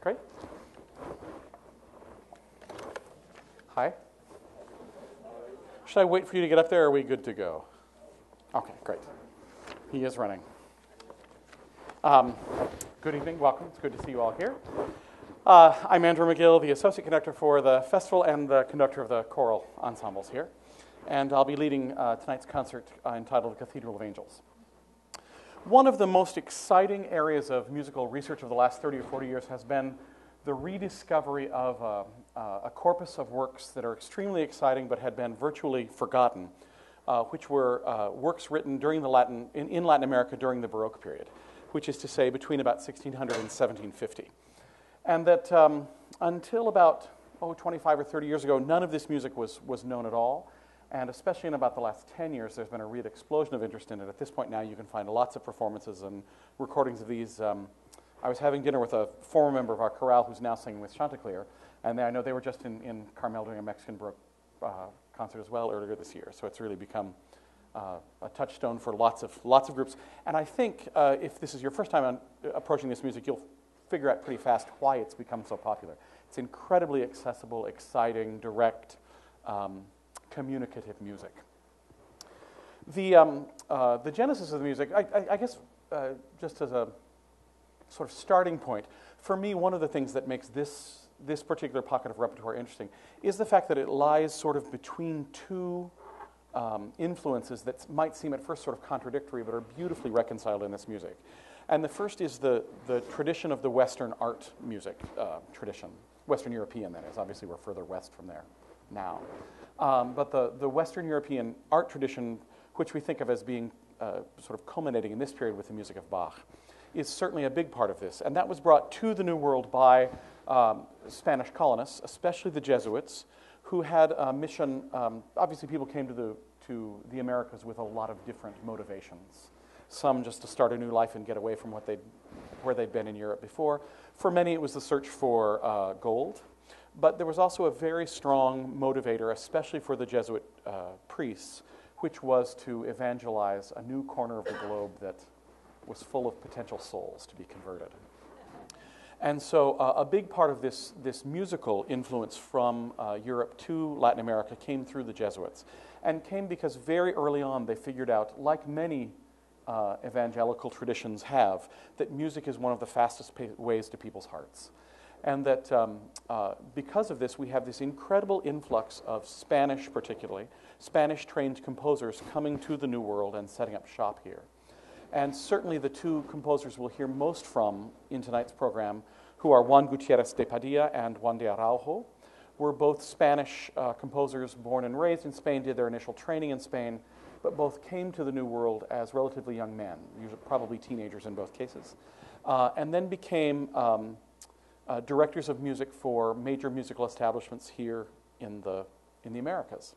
Great. Hi. Should I wait for you to get up there, or are we good to go? Okay, great. He is running. Good evening, welcome. It's good to see you all here. I'm Andrew Megill, the Associate Conductor for the Festival and the Conductor of the Choral Ensembles here. And I'll be leading tonight's concert entitled Cathedral of Angels. One of the most exciting areas of musical research of the last 30 or 40 years has been the rediscovery of a corpus of works that are extremely exciting but had been virtually forgotten, which were works written during in Latin America during the Baroque period, which is to say between about 1600 and 1750. And that until about 25 or 30 years ago, none of this music was known at all. And especially in about the last 10 years, there's been a real explosion of interest in it. At this point now, you can find lots of performances and recordings of these. I was having dinner with a former member of our chorale who's now singing with Chanticleer, and I know they were just in Carmel doing a Mexican Baroque concert as well earlier this year. So it's really become a touchstone for lots of groups. And I think if this is your first time approaching this music, you'll figure out pretty fast why it's become so popular. It's incredibly accessible, exciting, direct, communicative music. The genesis of the music, I guess, just as a sort of starting point, for me, one of the things that makes this particular pocket of repertoire interesting is the fact that it lies sort of between two influences that might seem at first sort of contradictory, but are beautifully reconciled in this music. And the first is the tradition of the Western art music tradition, Western European, that is. Obviously, we're further west from there now. But the Western European art tradition, which we think of as being sort of culminating in this period with the music of Bach, is certainly a big part of this. And that was brought to the New World by Spanish colonists, especially the Jesuits, who had a mission. Obviously, people came to the Americas with a lot of different motivations. Some just to start a new life and get away from where they'd been in Europe before. For many, it was the search for gold. But there was also a very strong motivator, especially for the Jesuit priests, which was to evangelize a new corner of the globe that was full of potential souls to be converted. And so a big part of this musical influence from Europe to Latin America came through the Jesuits, and came because very early on they figured out, like many evangelical traditions have, that music is one of the fastest ways to people's hearts. And that because of this, we have this incredible influx of Spanish, particularly, Spanish-trained composers coming to the New World and setting up shop here. And certainly the two composers we'll hear most from in tonight's program, who are Juan Gutierrez de Padilla and Juan de Araujo, were both Spanish composers born and raised in Spain, did their initial training in Spain, but both came to the New World as relatively young men, usually probably teenagers in both cases, and then became directors of music for major musical establishments here in the Americas.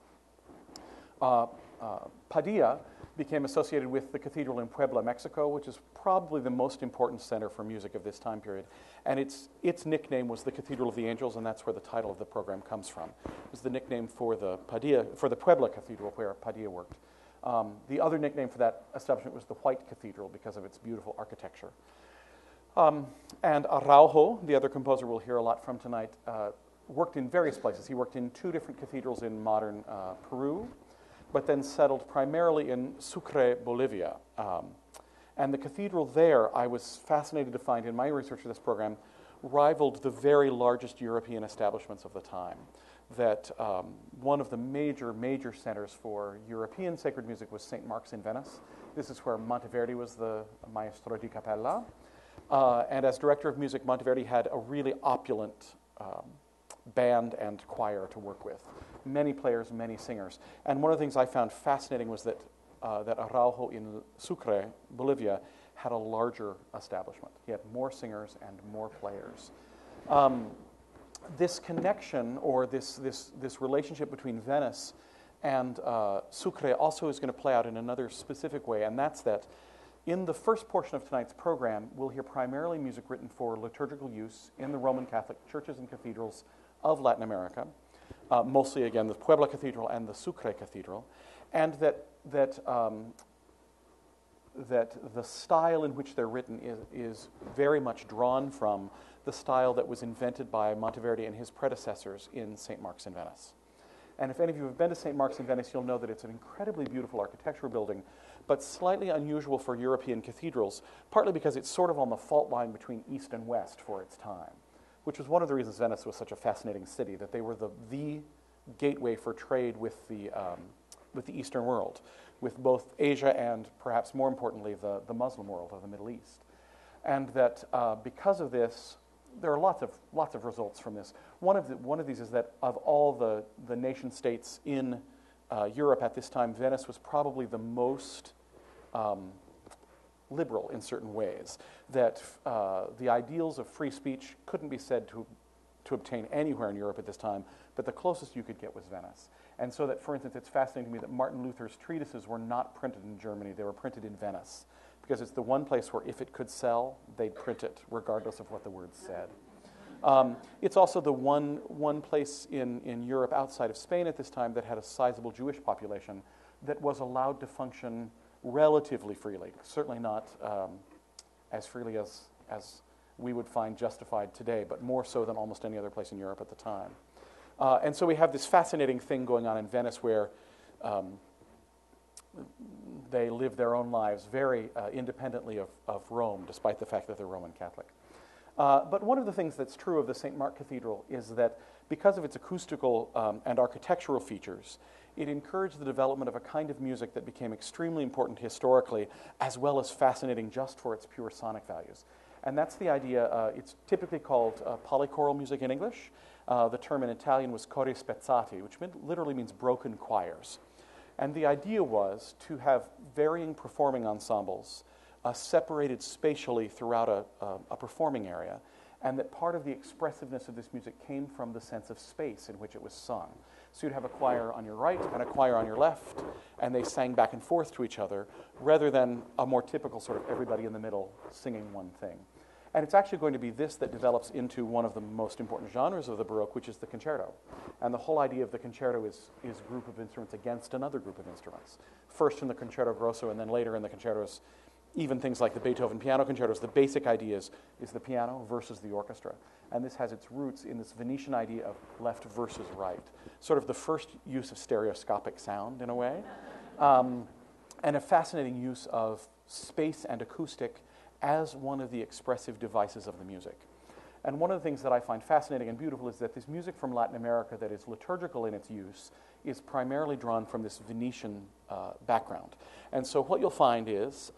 Padilla became associated with the Cathedral in Puebla, Mexico, which is probably the most important center for music of this time period. And its nickname was the Cathedral of the Angels, and that's where the title of the program comes from. It was the nickname for the Puebla Cathedral, where Padilla worked. The other nickname for that establishment was the White Cathedral because of its beautiful architecture. And Araujo, the other composer we'll hear a lot from tonight, worked in various places. He worked in two different cathedrals in modern Peru, but then settled primarily in Sucre, Bolivia. And the cathedral there, I was fascinated to find in my research for this program, rivaled the very largest European establishments of the time. That one of the major centers for European sacred music was St. Mark's in Venice. This is where Monteverdi was the maestro di capella. And as director of music, Monteverdi had a really opulent band and choir to work with. Many players, many singers. And one of the things I found fascinating was that Araujo in Sucre, Bolivia, had a larger establishment. He had more singers and more players. This connection, or this relationship between Venice and Sucre also is going to play out in another specific way, and that's that in the first portion of tonight's program, we'll hear primarily music written for liturgical use in the Roman Catholic churches and cathedrals of Latin America, mostly, again, the Puebla Cathedral and the Sucre Cathedral, and that the style in which they're written is very much drawn from the style that was invented by Monteverdi and his predecessors in St. Mark's in Venice. And if any of you have been to St. Mark's in Venice, you'll know that it's an incredibly beautiful architectural building, but slightly unusual for European cathedrals, partly because it's sort of on the fault line between East and West for its time, which was one of the reasons Venice was such a fascinating city, that they were the gateway for trade with the Eastern world, with both Asia and, perhaps more importantly, the Muslim world of the Middle East. And that because of this, there are lots of results from this. One of these is that of all the nation states in Europe at this time, Venice was probably the most liberal in certain ways. That the ideals of free speech couldn't be said to obtain anywhere in Europe at this time, but the closest you could get was Venice. And so that, for instance, it's fascinating to me that Martin Luther's treatises were not printed in Germany, they were printed in Venice, because it's the one place where if it could sell, they'd print it, regardless of what the words said. It's also the one place in Europe outside of Spain at this time that had a sizable Jewish population that was allowed to function relatively freely, certainly not as freely as we would find justified today, but more so than almost any other place in Europe at the time. And so we have this fascinating thing going on in Venice where they live their own lives very independently of Rome, despite the fact that they're Roman Catholic. But one of the things that's true of the St. Mark Cathedral is that because of its acoustical and architectural features, it encouraged the development of a kind of music that became extremely important historically, as well as fascinating just for its pure sonic values. And that's the idea. It's typically called polychoral music in English. The term in Italian was cori spezzati, which literally means broken choirs. And the idea was to have varying performing ensembles separated spatially throughout a performing area, and that part of the expressiveness of this music came from the sense of space in which it was sung. So you'd have a choir on your right and a choir on your left, and they sang back and forth to each other, rather than a more typical sort of everybody in the middle singing one thing. And it's actually going to be this that develops into one of the most important genres of the Baroque, which is the concerto. And the whole idea of the concerto is a group of instruments against another group of instruments. First in the concerto grosso, and then later in the concertos, even things like the Beethoven piano concertos, the basic idea is the piano versus the orchestra. And this has its roots in this Venetian idea of left versus right, sort of the first use of stereoscopic sound in a way, and a fascinating use of space and acoustic as one of the expressive devices of the music. And one of the things that I find fascinating and beautiful is that this music from Latin America that is liturgical in its use is primarily drawn from this Venetian background. And so what you'll find is,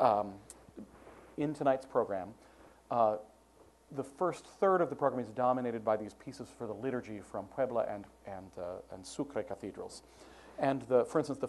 in tonight's program, the first third of the program is dominated by these pieces for the liturgy from Puebla and Sucre cathedrals. And for instance,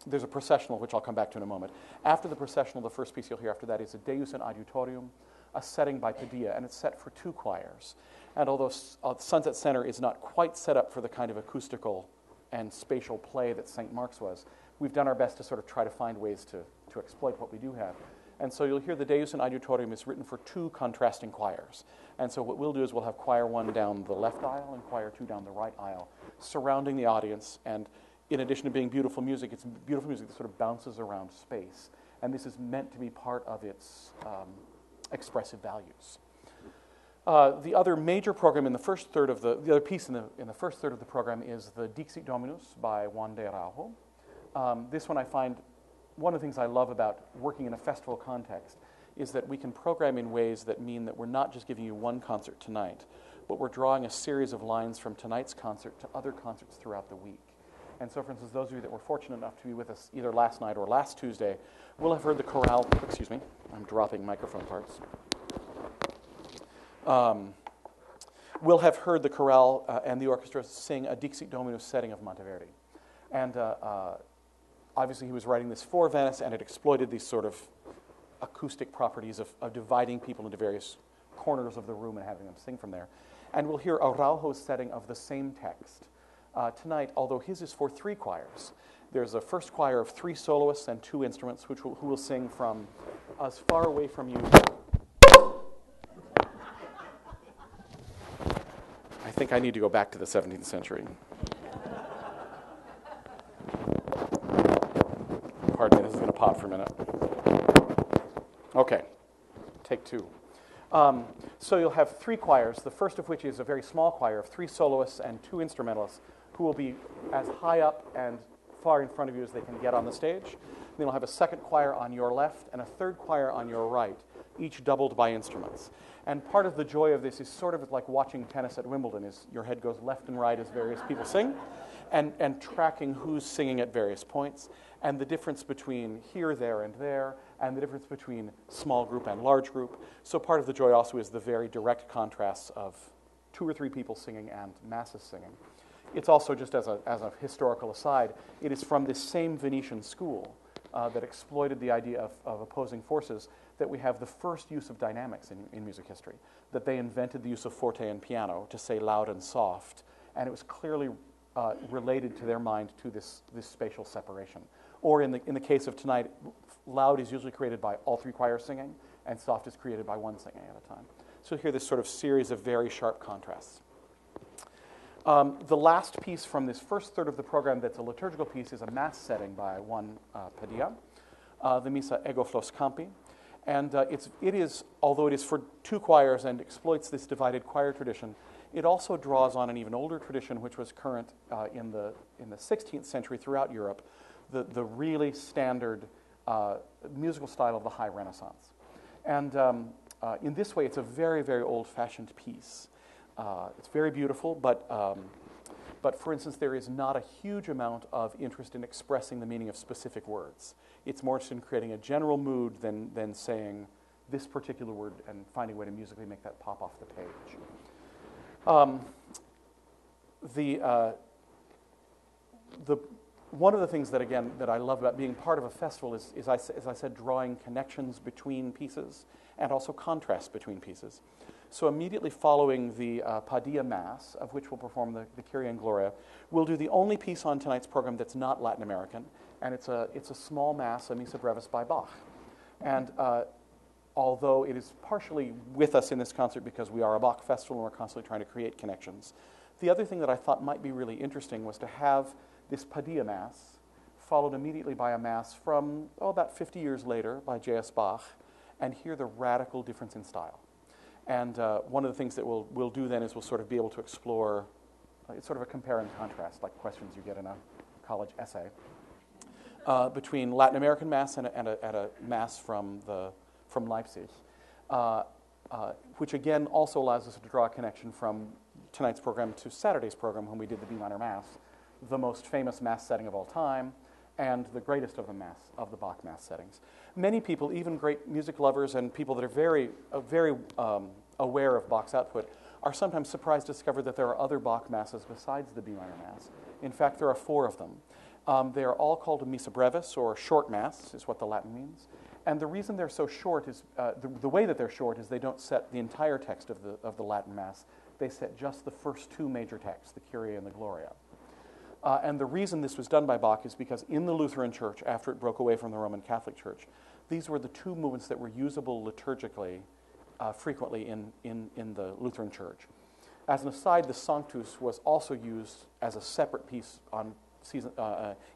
there's a processional, which I'll come back to in a moment. After the processional, the first piece you'll hear after that is a Deus in Adiutorium, a setting by Padilla, and it's set for 2 choirs. And although Sunset Center is not quite set up for the kind of acoustical and spatial play that St. Mark's was, we've done our best to sort of try to find ways to exploit what we do have. And so you'll hear the Deus in Adiutorium is written for 2 contrasting choirs. And so what we'll do is we'll have choir 1 down the left aisle and choir 2 down the right aisle, surrounding the audience. And in addition to being beautiful music, it's beautiful music that sort of bounces around space. And this is meant to be part of its expressive values. The other major program in the first third of the other piece in the first third of the program is the Dixit Dominus by Juan de Araujo. This one I find, one of the things I love about working in a festival context is that we can program in ways that mean that we're not just giving you one concert tonight, but we're drawing a series of lines from tonight's concert to other concerts throughout the week. And so, for instance, those of you that were fortunate enough to be with us either last night or last Tuesday will have heard the chorale, excuse me, I'm dropping microphone parts. Will have heard the chorale and the orchestra sing a Dixit Dominus setting of Monteverdi. And obviously he was writing this for Venice, and it exploited these sort of acoustic properties of dividing people into various corners of the room and having them sing from there. And we'll hear Araujo's setting of the same text tonight, although his is for 3 choirs. There's a first choir of 3 soloists and 2 instruments, who will sing from as far away from you. I think I need to go back to the 17th century. Pardon me, this is going to pop for a minute. Okay, take 2. So you'll have three choirs, the first of which is a very small choir of three soloists and two instrumentalists who will be as high up and far in front of you as they can get on the stage. Then you'll have a second choir on your left and a third choir on your right, each doubled by instruments. And part of the joy of this is sort of like watching tennis at Wimbledon, is your head goes left and right as various people sing, and tracking who's singing at various points, and the difference between here, there, and the difference between small group and large group. So part of the joy also is the very direct contrasts of 2 or 3 people singing and masses singing. It's also, just as a historical aside, it is from this same Venetian school that exploited the idea of opposing forces that we have the first use of dynamics in music history, that they invented the use of forte and piano to say loud and soft, and it was clearly related to their mind to this spatial separation. Or in the case of tonight, loud is usually created by all 3 choirs singing, and soft is created by one singing at a time. So here, this sort of series of very sharp contrasts. The last piece from this first third of the program that's a liturgical piece is a mass setting by one Padilla, the Missa Ego Flos Campi. And it is, although it is for 2 choirs and exploits this divided choir tradition, it also draws on an even older tradition which was current in the 16th century throughout Europe, the really standard musical style of the High Renaissance. And in this way, it's a very, very old-fashioned piece. It's very beautiful, but for instance, there is not a huge amount of interest in expressing the meaning of specific words. It's more interested in creating a general mood than saying this particular word and finding a way to musically make that pop off the page. One of the things that, again, that I love about being part of a festival is as I said, drawing connections between pieces and also contrasts between pieces. So immediately following the Padilla Mass, of which we'll perform the Kyrie and Gloria, we'll do the only piece on tonight's program that's not Latin American, and it's a small Mass, a Missa Brevis by Bach. And although it is partially with us in this concert because we are a Bach festival and we're constantly trying to create connections, the other thing that I thought might be really interesting was to have this Padilla Mass followed immediately by a Mass from, about 50 years later by J.S. Bach, and hear the radical difference in style. And one of the things that we'll do then is we'll sort of be able to explore, it's sort of a compare and contrast, like questions you get in a college essay, between Latin American Mass and a Mass from Leipzig, which again also allows us to draw a connection from tonight's program to Saturday's program when we did the B minor Mass, the most famous Mass setting of all time, and the greatest of the Bach Mass settings. Many people, even great music lovers and people that are very aware of Bach's output, are sometimes surprised to discover that there are other Bach Masses besides the B minor Mass. In fact, there are 4 of them. They are all called a Missa Brevis, or short Mass, is what the Latin means. And the reason they're so short is, the way that they're short is they don't set the entire text of the Latin Mass. They set just the first 2 major texts, the Kyrie and the Gloria. And the reason this was done by Bach is because in the Lutheran Church, after it broke away from the Roman Catholic Church, these were the 2 movements that were usable liturgically frequently in the Lutheran Church. As an aside, the Sanctus was also used as a separate piece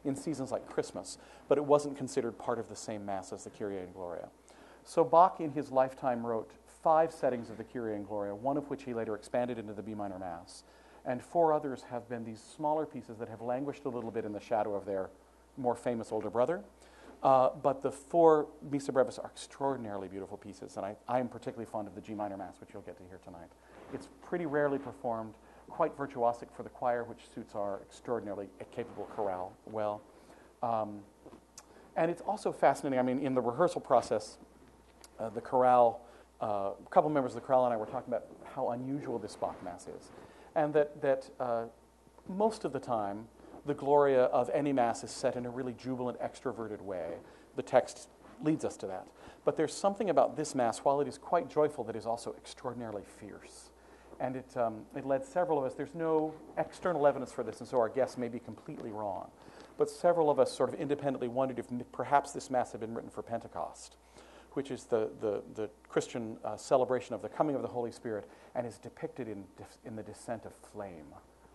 in seasons like Christmas, but it wasn't considered part of the same Mass as the Kyrie and Gloria. So Bach, in his lifetime, wrote 5 settings of the Kyrie and Gloria, one of which he later expanded into the B minor Mass. And 4 others have been these smaller pieces that have languished a little bit in the shadow of their more famous older brother. But the 4 Missa Brevis are extraordinarily beautiful pieces, and I am particularly fond of the G minor Mass, which you'll get to hear tonight. It's pretty rarely performed, quite virtuosic for the choir, which suits our extraordinarily capable chorale well. And it's also fascinating, I mean, in the rehearsal process, the chorale, a couple members of the chorale and I were talking about how unusual this Bach Mass is. And that most of the time, the Gloria of any Mass is set in a really jubilant, extroverted way. The text leads us to that. But there's something about this Mass, while it is quite joyful, that is also extraordinarily fierce. And it led several of us, there's no external evidence for this, and so our guess may be completely wrong. But several of us sort of independently wondered if perhaps this Mass had been written for Pentecost, which is the Christian celebration of the coming of the Holy Spirit, and is depicted in the descent of flame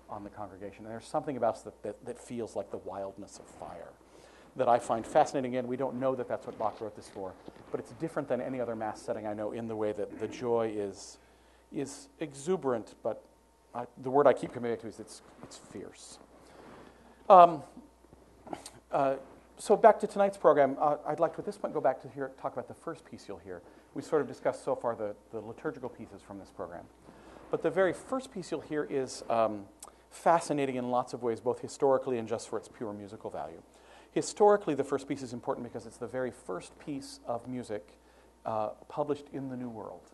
on the congregation. And there's something about us that feels like the wildness of fire that I find fascinating. Again, we don't know that that's what Bach wrote this for, but it's different than any other Mass setting I know in the way that the joy is exuberant, but the word I keep coming back to is it's fierce. So back to tonight's program, I'd like to at this point go back to talk about the first piece you'll hear. We sort of discussed so far the liturgical pieces from this program. But the very first piece you'll hear is fascinating in lots of ways, both historically and just for its pure musical value. Historically, the first piece is important because it's the very first piece of music published in the New World.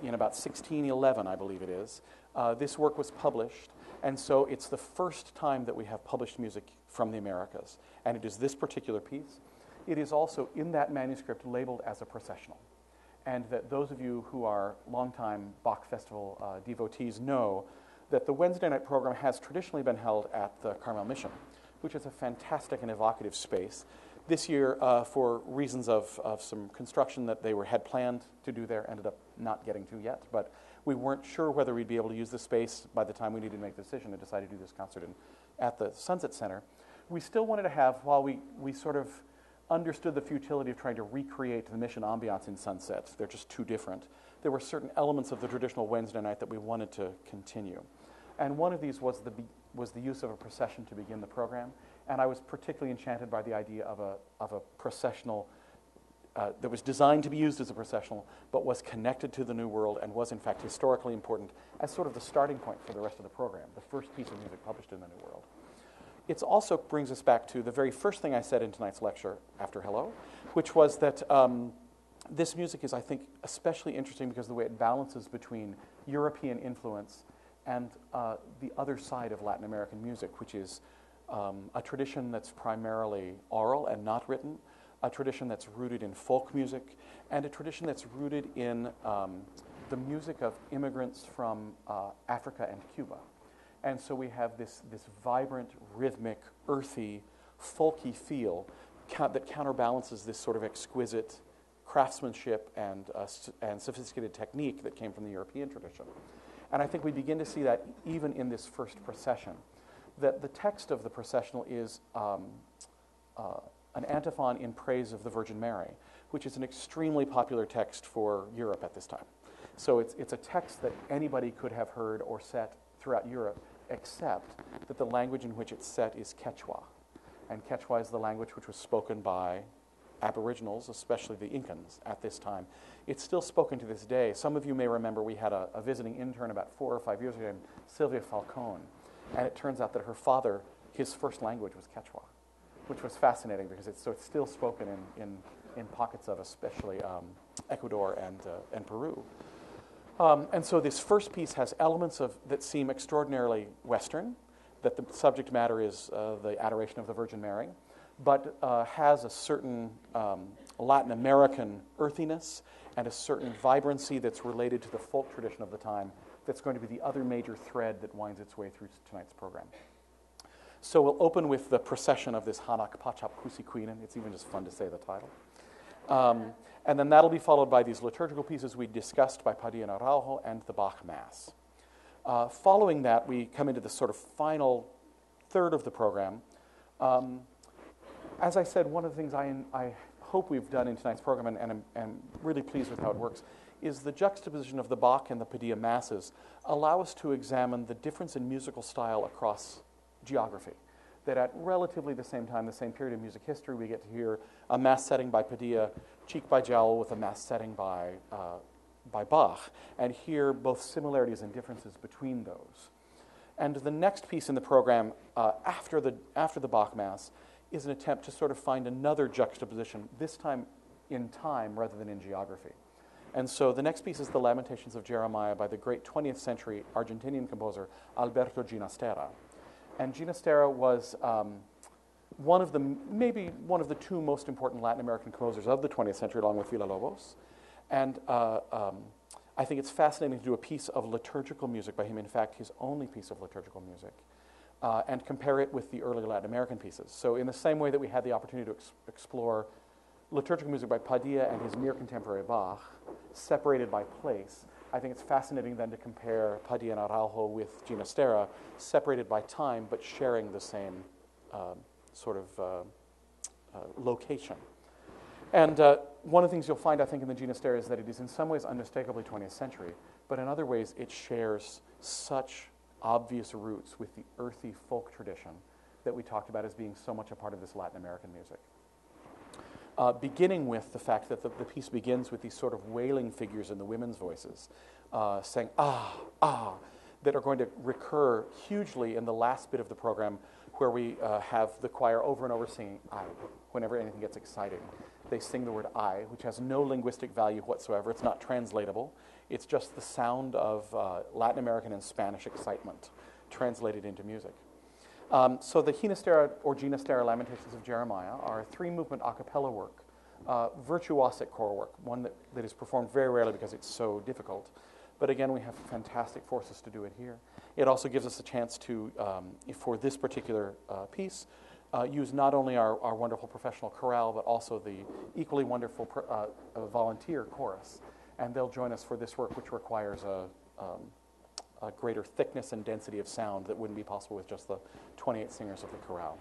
In about 1611, I believe it is. This work was published, and so it's the first time that we have published music from the Americas, and it is this particular piece. It is also in that manuscript labeled as a processional, and that those of you who are longtime Bach Festival devotees know that the Wednesday night program has traditionally been held at the Carmel Mission, which is a fantastic and evocative space. This year, for reasons of some construction that they had planned to do there, ended up not getting to yet, but we weren't sure whether we'd be able to use the space by the time we needed to make the decision to decide to do this concert at the Sunset Center. We still wanted to have, while we sort of understood the futility of trying to recreate the Mission ambiance in Sunset, they're just too different, there were certain elements of the traditional Wednesday night that we wanted to continue. And one of these was the use of a procession to begin the program, and I was particularly enchanted by the idea of a processional that was designed to be used as a processional, but was connected to the New World and was in fact historically important as sort of the starting point for the rest of the program, the first piece of music published in the New World. It also brings us back to the very first thing I said in tonight's lecture after Hello, which was that this music is, I think, especially interesting because of the way it balances between European influence and the other side of Latin American music, which is a tradition that's primarily oral and not written, a tradition that's rooted in folk music, and a tradition that's rooted in the music of immigrants from Africa and Cuba. And so we have this vibrant, rhythmic, earthy, folky feel that counterbalances this sort of exquisite craftsmanship and sophisticated technique that came from the European tradition. And I think we begin to see that even in this first procession, that the text of the processional is an antiphon in praise of the Virgin Mary, which is an extremely popular text for Europe at this time. So it's a text that anybody could have heard or set throughout Europe, except that the language in which it's set is Quechua. And Quechua is the language which was spoken by Aboriginals, especially the Incans, at this time. It's still spoken to this day. Some of you may remember we had a visiting intern about 4 or 5 years ago named Sylvia Falcone, and it turns out that her father, his first language was Quechua, which was fascinating because it's still spoken in pockets of especially Ecuador and Peru. And so this first piece has elements that seem extraordinarily Western, that the subject matter is the adoration of the Virgin Mary, but has a certain Latin American earthiness and a certain vibrancy that's related to the folk tradition of the time that's going to be the other major thread that winds its way through tonight's program. So we'll open with the procession of this Hanak Pachap Kusikwinen. It's even just fun to say the title. And then that'll be followed by these liturgical pieces we discussed by Padilla and Araujo and the Bach Mass. Following that, we come into the sort of final third of the program. As I said, one of the things I hope we've done in tonight's program, and I'm really pleased with how it works, is the juxtaposition of the Bach and the Padilla Masses allow us to examine the difference in musical style across geography. That at relatively the same time, the same period of music history, we get to hear a Mass setting by Padilla, cheek by jowl with a Mass setting by Bach, and hear both similarities and differences between those. And the next piece in the program, after the Bach Mass, is an attempt to sort of find another juxtaposition, this time in time rather than in geography. And so the next piece is the Lamentations of Jeremiah by the great 20th century Argentinian composer Alberto Ginastera. And Ginastera was maybe one of the two most important Latin American composers of the 20th century, along with Villalobos. And I think it's fascinating to do a piece of liturgical music by him, in fact, his only piece of liturgical music, and compare it with the early Latin American pieces. So in the same way that we had the opportunity to explore liturgical music by Padilla and his near contemporary Bach, separated by place, I think it's fascinating then to compare Padilla and Araujo with Ginastera, separated by time, but sharing the same sort of location. And one of the things you'll find, I think, in the Ginastera is that it is in some ways unmistakably 20th century, but in other ways it shares such obvious roots with the earthy folk tradition that we talked about as being so much a part of this Latin American music. Beginning with the fact that the piece begins with these sort of wailing figures in the women's voices, saying, ah, ah, that are going to recur hugely in the last bit of the program, where we have the choir over and over singing I. Whenever anything gets exciting, they sing the word I, which has no linguistic value whatsoever. It's not translatable. It's just the sound of Latin American and Spanish excitement translated into music. So the Ginastera or Ginastera Lamentations of Jeremiah are a three-movement a cappella work, virtuosic choral work, one that is performed very rarely because it's so difficult. But again, we have fantastic forces to do it here. It also gives us a chance to, for this particular piece, use not only our wonderful professional chorale, but also the equally wonderful volunteer chorus. And they'll join us for this work, which requires a greater thickness and density of sound that wouldn't be possible with just the 28 singers of the chorale.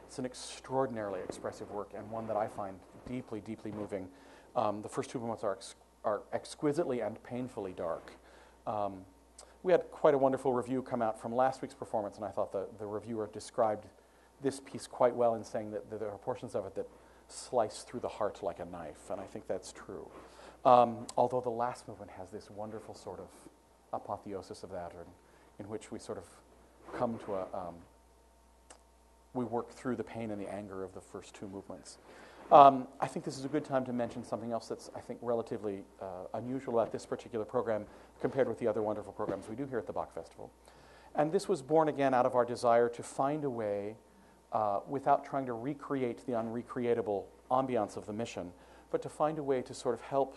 It's an extraordinarily expressive work, and one that I find deeply, deeply moving. The first two movements are exquisitely and painfully dark. We had quite a wonderful review come out from last week's performance, and I thought the reviewer described this piece quite well in saying that there are portions of it that slice through the heart like a knife, and I think that's true. Although the last movement has this wonderful sort of apotheosis of that, in which we sort of come to we work through the pain and the anger of the first two movements. I think this is a good time to mention something else that's, I think, relatively unusual about this particular program compared with the other wonderful programs we do here at the Bach Festival. And this was born again out of our desire to find a way, without trying to recreate the unrecreatable ambiance of the mission, but to find a way to sort of help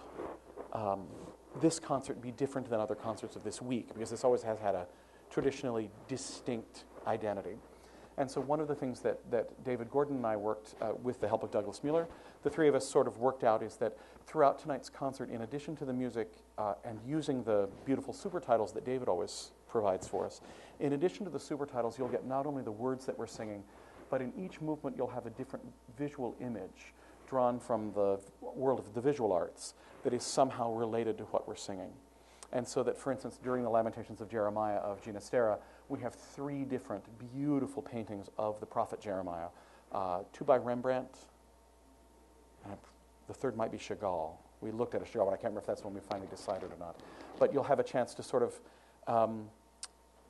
this concert be different than other concerts of this week, because this always has had a traditionally distinct identity. And so one of the things that David Gordon and I worked with the help of Douglas Mueller, the three of us sort of worked out, is that throughout tonight's concert, in addition to the music and using the beautiful super titles that David always provides for us, in addition to the super titles, you'll get not only the words that we're singing, but in each movement you'll have a different visual image drawn from the world of the visual arts that is somehow related to what we're singing. And so that, for instance, during the Lamentations of Jeremiah of Ginastera, we have three different beautiful paintings of the prophet Jeremiah. Two by Rembrandt, and the third might be Chagall. We looked at a Chagall, but I can't remember if that's when we finally decided or not. But you'll have a chance to sort of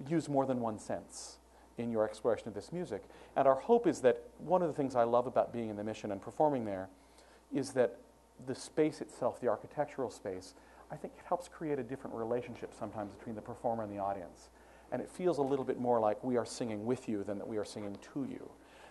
use more than one sense in your exploration of this music. And our hope is that one of the things I love about being in the mission and performing there is that the space itself, the architectural space, I think it helps create a different relationship sometimes between the performer and the audience. And it feels a little bit more like we are singing with you than that we are singing to you.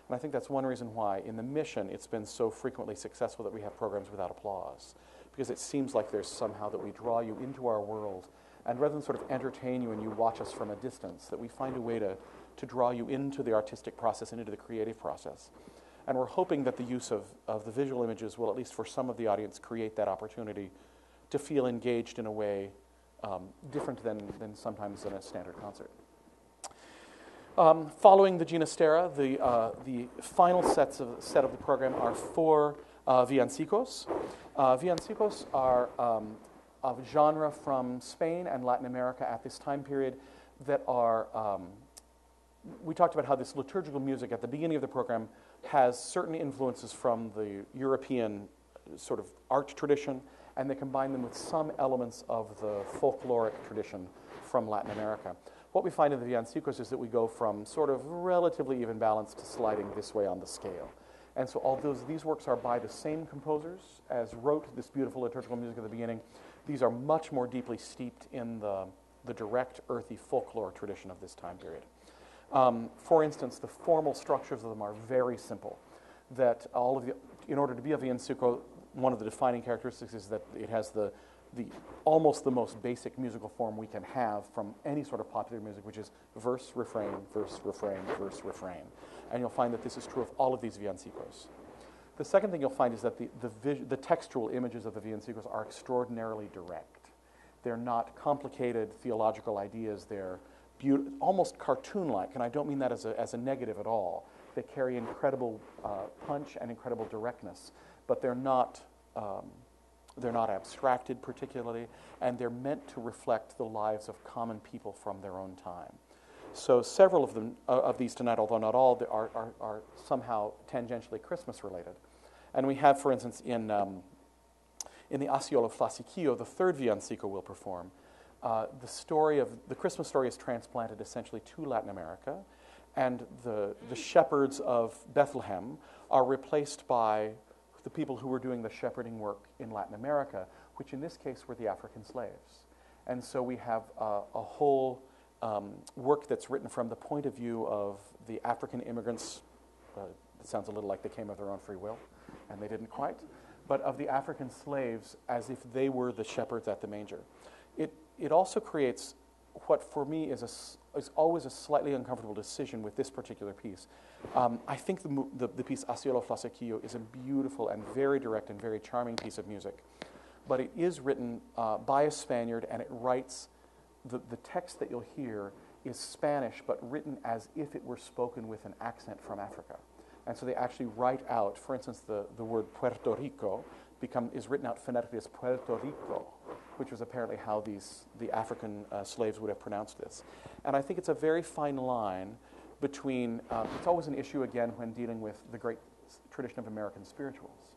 And I think that's one reason why in the mission it's been so frequently successful that we have programs without applause. Because it seems like there's somehow that we draw you into our world, and rather than sort of entertain you and you watch us from a distance, that we find a way to draw you into the artistic process and into the creative process. And we're hoping that the use of the visual images will, at least for some of the audience, create that opportunity to feel engaged in a way different than sometimes in a standard concert. Following the Ginastera, the final set of the program are four villancicos. Villancicos are of genre from Spain and Latin America at this time period that are, we talked about how this liturgical music at the beginning of the program has certain influences from the European sort of art tradition, and they combine them with some elements of the folkloric tradition from Latin America. What we find in the villancicos is that we go from sort of relatively even balance to sliding this way on the scale. And so although these works are by the same composers as wrote this beautiful liturgical music at the beginning, these are much more deeply steeped in the direct, earthy folklore tradition of this time period. For instance, the formal structures of them are very simple. That in order to be a villancico, one of the defining characteristics is that it has almost the most basic musical form we can have from any sort of popular music, which is verse, refrain, verse, refrain, verse, refrain. And you'll find that this is true of all of these villancicos. The second thing you'll find is that the textual images of the villancicos are extraordinarily direct. They're not complicated theological ideas. They're almost cartoon-like, and I don't mean that as a negative at all. They carry incredible punch and incredible directness but they're not abstracted particularly, and they're meant to reflect the lives of common people from their own time. So several of them, of these tonight, although not all, are somehow tangentially Christmas related. And we have, for instance, in the Asiolo Flasiquillo, the third villancico we'll perform, the Christmas story is transplanted essentially to Latin America, and the shepherds of Bethlehem are replaced by the people who were doing the shepherding work in Latin America, which in this case were the African slaves. And so we have a whole work that's written from the point of view of the African immigrants. It sounds a little like they came of their own free will, and they didn't quite, but of the African slaves as if they were the shepherds at the manger. It also creates what for me is always a slightly uncomfortable decision with this particular piece. I think the piece Asiolo Flasiquillo is a beautiful and very direct and very charming piece of music, but it is written by a Spaniard, and it writes, the text that you'll hear is Spanish, but written as if it were spoken with an accent from Africa. And so they actually write out, for instance, the word Puerto Rico is written out phonetically as Puerto Rico, which was apparently how the African slaves would have pronounced this. And I think it's a very fine line between, it's always an issue again when dealing with the great tradition of American spirituals,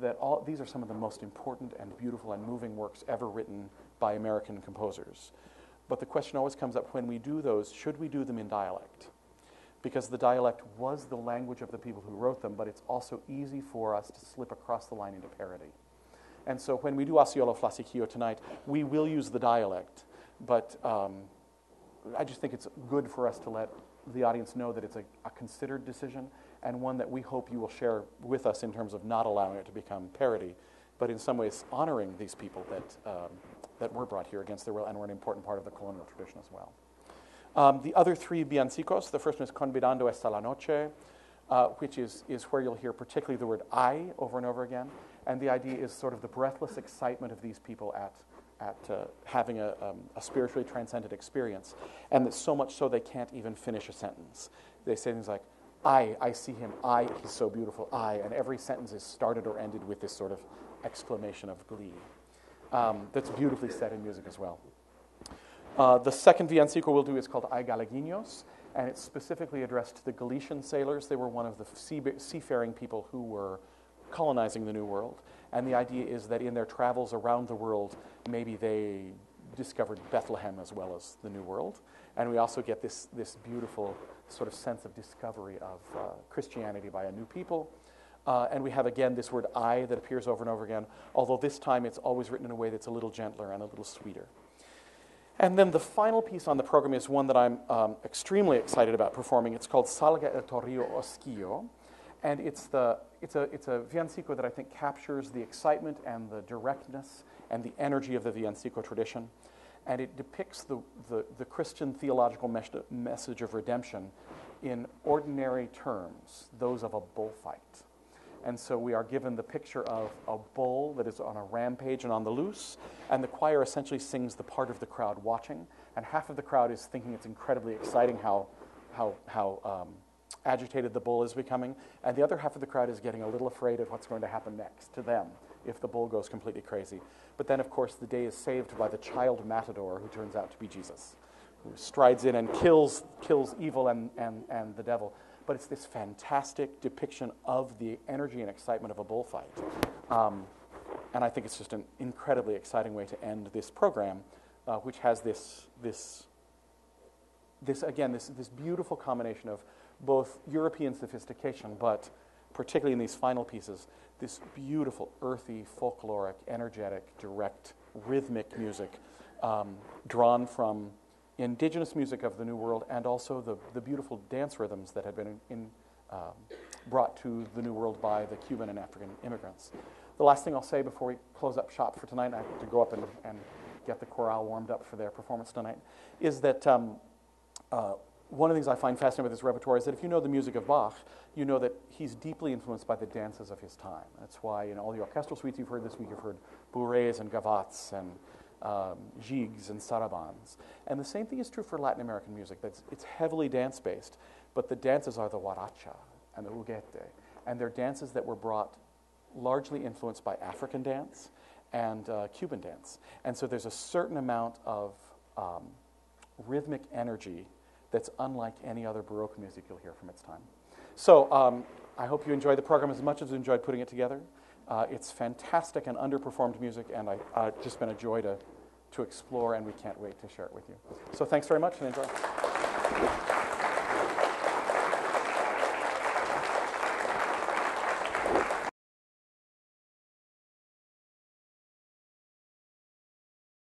that these are some of the most important and beautiful and moving works ever written by American composers. But the question always comes up when we do those, should we do them in dialect? Because the dialect was the language of the people who wrote them, but it's also easy for us to slip across the line into parody. And so when we do Asiolo Flasiquillo tonight, we will use the dialect, but I just think it's good for us to let the audience know that it's a considered decision, and one that we hope you will share with us in terms of not allowing it to become parody, but in some ways honoring these people that were brought here against their will and were an important part of the colonial tradition as well. The other three villancicos, the first one is Convidando esta la noche, which is where you'll hear particularly the word I over and over again. And the idea is sort of the breathless excitement of these people at having a spiritually transcendent experience. And it's so much so they can't even finish a sentence. They say things like, I see him, he's so beautiful, and every sentence is started or ended with this sort of exclamation of glee. That's beautifully said in music as well. The second villancico we'll do is called Ay Galaguinos, and it's specifically addressed to the Galician sailors. They were one of the seafaring people who were colonizing the New World. And the idea is that in their travels around the world, maybe they discovered Bethlehem as well as the New World. And we also get this beautiful sort of sense of discovery of Christianity by a new people. And we have, again, this word I that appears over and over again, although this time it's always written in a way that's a little gentler and a little sweeter. And then the final piece on the program is one that I'm extremely excited about performing. It's called Salga el Torrio Osquillo, and it's a villancico that I think captures the excitement and the directness and the energy of the villancico tradition, and it depicts the Christian theological message of redemption in ordinary terms, those of a bullfight. And so we are given the picture of a bull that is on a rampage and on the loose, and the choir essentially sings the part of the crowd watching, and half of the crowd is thinking it's incredibly exciting how agitated the bull is becoming, and the other half of the crowd is getting a little afraid of what's going to happen next to them if the bull goes completely crazy. But then, of course, the day is saved by the child matador, who turns out to be Jesus, who strides in and kills evil and the devil. But it's this fantastic depiction of the energy and excitement of a bullfight. And I think it's just an incredibly exciting way to end this program, which has this beautiful combination of both European sophistication, but particularly in these final pieces, this beautiful, earthy, folkloric, energetic, direct, rhythmic music drawn from indigenous music of the New World, and also the beautiful dance rhythms that had been brought to the New World by the Cuban and African immigrants. The last thing I'll say before we close up shop for tonight, I have to go up and get the chorale warmed up for their performance tonight, is that one of the things I find fascinating with this repertoire is that if you know the music of Bach, you know that he's deeply influenced by the dances of his time. That's why in all the orchestral suites you've heard this week, you've heard bourrées and gavottes and gigs and sarabands. And the same thing is true for Latin American music. It's heavily dance-based, but the dances are the huaracha and the juguete, and they're dances that were brought largely influenced by African dance and Cuban dance. And so there's a certain amount of rhythmic energy that's unlike any other Baroque music you'll hear from its time. So I hope you enjoy the program as much as you enjoyed putting it together. It's fantastic and underperformed music, and it's just been a joy to explore, and we can't wait to share it with you. So thanks very much, and enjoy.